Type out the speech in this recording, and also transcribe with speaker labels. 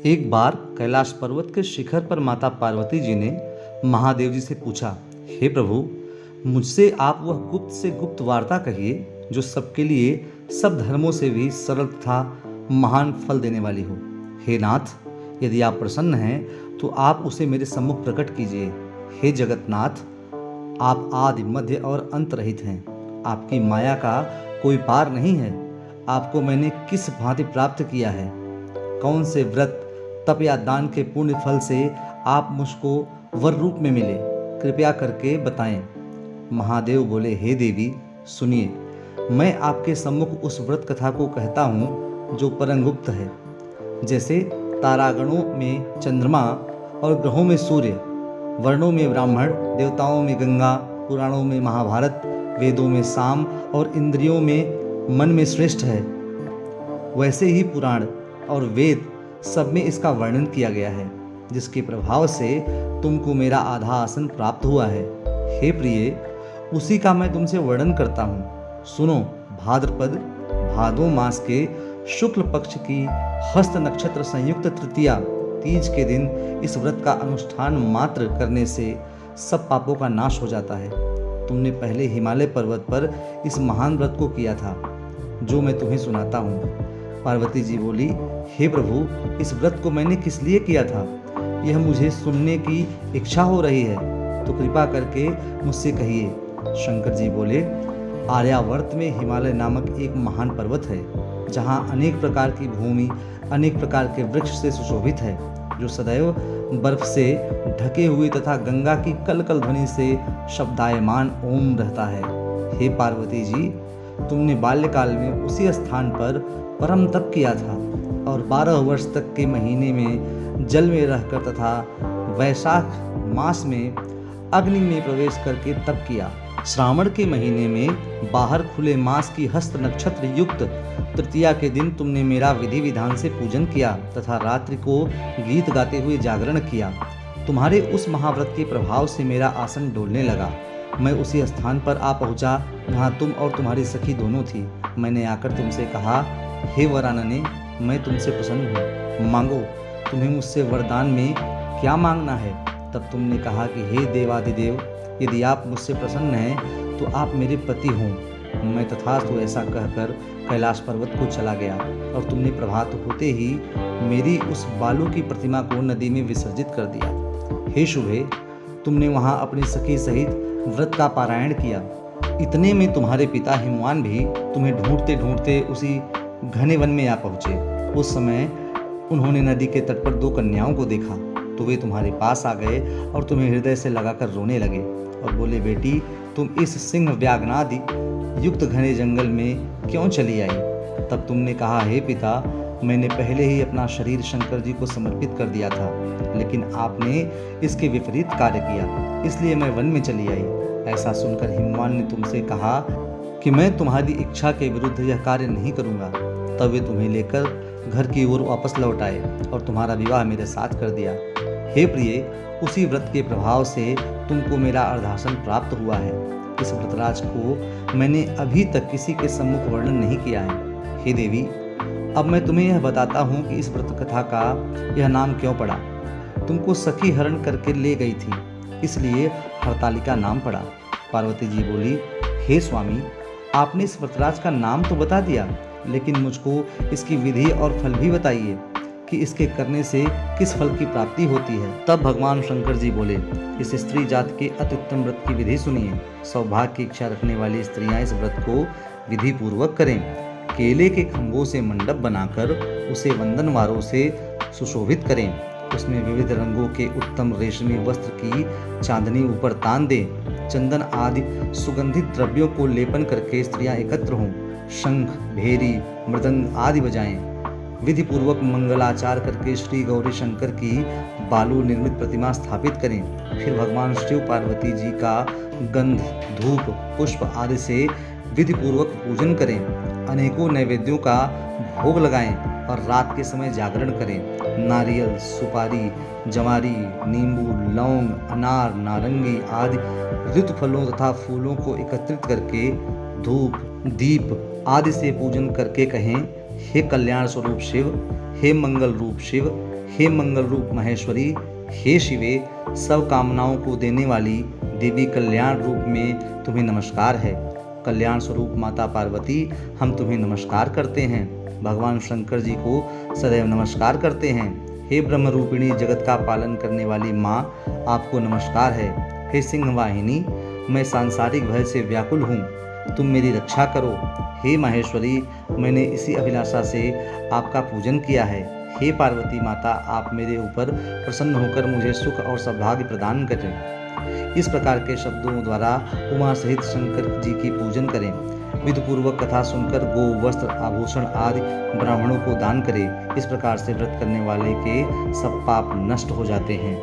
Speaker 1: एक बार कैलाश पर्वत के शिखर पर माता पार्वती जी ने महादेव जी से पूछा, हे प्रभु, मुझसे आप वह गुप्त से गुप्त वार्ता कहिए जो सबके लिए, सब धर्मों से भी सरल तथा महान फल देने वाली हो। हे नाथ, यदि आप प्रसन्न हैं तो आप उसे मेरे सम्मुख प्रकट कीजिए। हे जगतनाथ, आप आदि मध्य और अंत रहित हैं। आपकी माया का कोई पार नहीं है। आपको मैंने किस भांति प्राप्त किया है? कौन से व्रत, तप या दान के पुण्य फल से आप मुझको वर रूप में मिले? कृपया करके बताएं। महादेव बोले, हे देवी, सुनिए, मैं आपके सम्मुख उस व्रत कथा को कहता हूँ जो परम गुप्त है। जैसे तारागणों में चंद्रमा और ग्रहों में सूर्य, वर्णों में ब्राह्मण, देवताओं में गंगा, पुराणों में महाभारत, वेदों में साम और इंद्रियों में मन में श्रेष्ठ है, वैसे ही पुराण और वेद सब में इसका वर्णन किया गया है, जिसके प्रभाव से तुमको मेरा आधा आसन प्राप्त हुआ है। हे प्रिय, उसी का मैं तुमसे वर्णन करता हूँ। सुनो। भाद्रपद भादो मास के शुक्ल पक्ष की हस्त नक्षत्र संयुक्त तृतीया तीज के दिन इस व्रत का अनुष्ठान मात्र करने से सब पापों का नाश हो जाता है। तुमने पहले हिमालय पर्वत पर इस महान व्रत को किया था, जो मैं तुम्हें सुनाता हूँ। पार्वती जी बोली, हे प्रभु, इस व्रत को मैंने किस लिए किया था, यह मुझे सुनने की इच्छा हो रही है, तो कृपा करके मुझसे कहिए। शंकर जी बोले, आर्यावर्त में हिमालय नामक एक महान पर्वत है, जहाँ अनेक प्रकार की भूमि अनेक प्रकार के वृक्ष से सुशोभित है, जो सदैव बर्फ से ढके हुए तथा गंगा की कलकल ध्वनि से शब्दायमान ओम रहता है। हे पार्वती जी, तुमने बाल्यकाल में उसी स्थान पर परम तप किया था और 12 वर्ष तक के महीने में जल में रहकर तथा वैशाख मास में अग्नि में प्रवेश करके तप किया। श्रावण के महीने में बाहर खुले मास की हस्त नक्षत्र युक्त तृतीया के दिन तुमने मेरा विधि विधान से पूजन किया तथा रात्रि को गीत गाते हुए जागरण किया। तुम्हारे उस महाव्रत के प्रभाव से मेरा आसन डोलने लगा। मैं उसी स्थान पर आ पहुंचा जहां तुम और तुम्हारी सखी दोनों थी। मैंने आकर तुमसे कहा, हे वरानने, मैं तुमसे प्रसन्न हूँ, मांगो, तुम्हें मुझसे वरदान में क्या मांगना है? तब तुमने कहा कि हे देवादिदेव, यदि आप मुझसे प्रसन्न हैं तो आप मेरे पति हों। मैं तथास्तु ऐसा कहकर कैलाश पर्वत को चला गया और तुमने प्रभात होते ही मेरी उस बालू की प्रतिमा को नदी में विसर्जित कर दिया। हे शुभे, तुमने वहाँ अपनी सखी सहित व्रत का पारायण किया। इतने में तुम्हारे पिता हिमवान भी तुम्हें ढूंढते ढूंढते उसी घने वन में आ पहुँचे। उस समय उन्होंने नदी के तट पर 2 कन्याओं को देखा, तो वे तुम्हारे पास आ गए और तुम्हें हृदय से लगाकर रोने लगे और बोले, बेटी, तुम इस सिंह व्याघ्नादि युक्त घने जंगल में क्यों चली आई? तब तुमने कहा, हे पिता, मैंने पहले ही अपना शरीर शंकर जी को समर्पित कर दिया था, लेकिन आपने इसके विपरीत कार्य किया, इसलिए मैं वन में चली आई। ऐसा सुनकर हिमवान ने तुमसे कहा कि मैं तुम्हारी इच्छा के विरुद्ध यह कार्य नहीं करूँगा। तब वे तुम्हें लेकर घर की ओर वापस लौट आए और तुम्हारा विवाह मेरे साथ कर दिया। हे प्रिय, उसी व्रत के प्रभाव से तुमको मेरा अर्धासन प्राप्त हुआ है। इस व्रतराज को मैंने अभी तक किसी के सम्मुख वर्णन नहीं किया है। हे देवी, अब मैं तुम्हें यह बताता हूँ कि इस व्रत कथा का यह नाम क्यों पड़ा। तुमको सखी हरण करके ले गई थी, इसलिए हरतालिका नाम पड़ा। पार्वती जी बोली, हे स्वामी, आपने इस व्रतराज का नाम तो बता दिया, लेकिन मुझको इसकी विधि और फल भी बताइए कि इसके करने से किस फल की प्राप्ति होती है। तब भगवान शंकर जी बोले, इस स्त्री जात के अत्युत्तम व्रत की विधि सुनिए। सौभाग्य की इच्छा रखने वाली स्त्रियां इस व्रत को विधि पूर्वक करें। केले के खंभों से मंडप बनाकर उसे वंदनवारों से सुशोभित करें। उसमें विविध रंगों के उत्तम रेशमी वस्त्र की चांदनी ऊपर तान दें। चंदन आदि सुगंधित द्रव्यों को लेपन करके स्त्रियां एकत्र हों। शंख, भेरी, मृदंग आदि बजाएं। विधि पूर्वक मंगलाचार करके श्री गौरी शंकर की बालू निर्मित प्रतिमा स्थापित करें। फिर भगवान शिव पार्वती जी का गंध, धूप, पुष्प आदि से विधि पूर्वक पूजन करें। अनेकों नैवेद्यों का भोग लगाएं और रात के समय जागरण करें। नारियल, सुपारी, जवारी, नींबू, लौंग, अनार, नारंगी आदि ऋतु फलों तथा फूलों को एकत्रित करके धूप, दीप आदि से पूजन करके कहें, हे कल्याण स्वरूप शिव, हे मंगल रूप शिव, हे मंगल रूप महेश्वरी, हे शिवे, सब कामनाओं को देने वाली देवी कल्याण रूप में तुम्हें नमस्कार है। कल्याण स्वरूप माता पार्वती, हम तुम्हें नमस्कार करते हैं। भगवान शंकर जी को सदैव नमस्कार करते हैं। हे ब्रह्म रूपिणी, जगत का पालन करने वाली माँ, आपको नमस्कार है। हे सिंह वाहिनी, मैं सांसारिक भय से व्याकुल हूँ, तुम मेरी रक्षा करो। हे माहेश्वरी, मैंने इसी अभिलाषा से आपका पूजन किया है। हे पार्वती माता, आप मेरे ऊपर प्रसन्न होकर मुझे सुख और सौभाग्य प्रदान करें। इस प्रकार के शब्दों द्वारा उमा सहित शंकर जी की पूजन करें। विधिपूर्वक कथा सुनकर गो, वस्त्र, आभूषण आदि ब्राह्मणों को दान करें। इस प्रकार से व्रत करने वाले के सब पाप नष्ट हो जाते हैं।